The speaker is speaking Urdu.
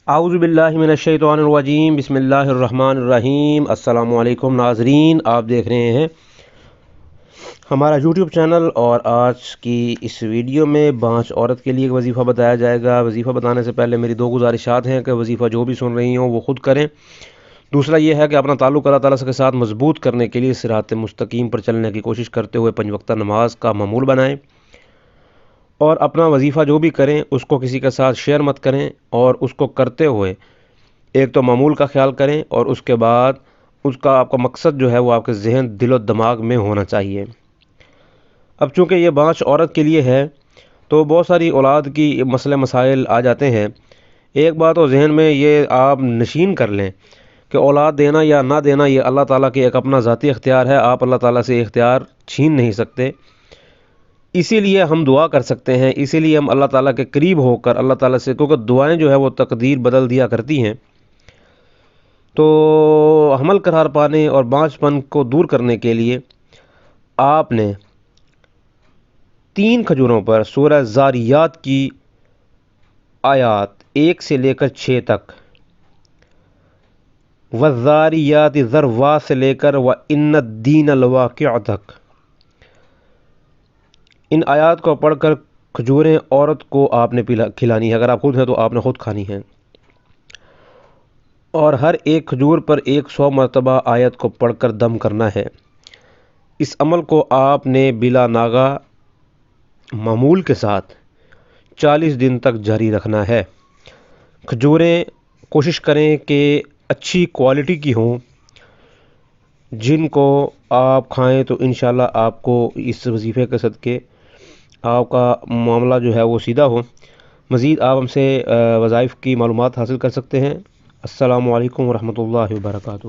اعوذ باللہ من الشیطان الرجیم، بسم اللہ الرحمن الرحیم۔ السلام علیکم ناظرین، آپ دیکھ رہے ہیں ہمارا یوٹیوب چینل، اور آج کی اس ویڈیو میں بانچ عورت کے لیے ایک وظیفہ بتایا جائے گا۔ وظیفہ بتانے سے پہلے میری دو گزارشات ہیں کہ وظیفہ جو بھی سن رہی ہوں وہ خود کریں۔ دوسرا یہ ہے کہ اپنا تعلق اللہ تعالیٰ کے ساتھ مضبوط کرنے کے لیے صراط مستقیم پر چلنے کی کوشش کرتے ہوئے 5 وقتہ نماز کا معمول بنائیں، اور اپنا وظیفہ جو بھی کریں اس کو کسی کے ساتھ شیئر مت کریں، اور اس کو کرتے ہوئے ایک تو معمول کا خیال کریں، اور اس کے بعد اس کا آپ کا مقصد جو ہے وہ آپ کے ذہن، دل و دماغ میں ہونا چاہیے۔ اب چونکہ یہ بانچ عورت کے لیے ہے تو بہت ساری اولاد کی مسئلے مسائل آ جاتے ہیں۔ ایک بات اور ذہن میں یہ آپ نشین کر لیں کہ اولاد دینا یا نہ دینا یہ اللہ تعالیٰ کے ایک اپنا ذاتی اختیار ہے، آپ اللہ تعالیٰ سے اختیار چھین نہیں سکتے۔ اسی لیے ہم دعا کر سکتے ہیں، اسی لیے ہم اللہ تعالیٰ کے قریب ہو کر اللہ تعالیٰ سے، کیونکہ دعائیں جو ہے وہ تقدیر بدل دیا کرتی ہیں۔ تو حمل قرار پانے اور بانجھ پن کو دور کرنے کے لیے آپ نے 3 کھجوروں پر سورہ ذاریات کی آیات 1 سے لے کر 6 تک، والذاریات ذروا سے لے کر وَإِنَّ الدِّینَ لَوَاقِعٌ تک، ان آیات کو پڑھ کر کھجوریں عورت کو آپ نے کھلانی ہے۔ اگر آپ خود ہیں تو آپ نے خود کھانی ہے، اور ہر ایک کھجور پر 100 مرتبہ آیت کو پڑھ کر دم کرنا ہے۔ اس عمل کو آپ نے بلا ناغہ معمول کے ساتھ 40 دن تک جاری رکھنا ہے۔ کھجوریں کوشش کریں کہ اچھی کوالٹی کی ہوں، جن کو آپ کھائیں تو انشاءاللہ آپ کو اس وظیفے کے صدقے آپ کا معاملہ جو ہے وہ سیدھا ہو۔ مزید آپ ہم سے وظائف کی معلومات حاصل کر سکتے ہیں۔ السلام علیکم ورحمۃ اللہ وبرکاتہ۔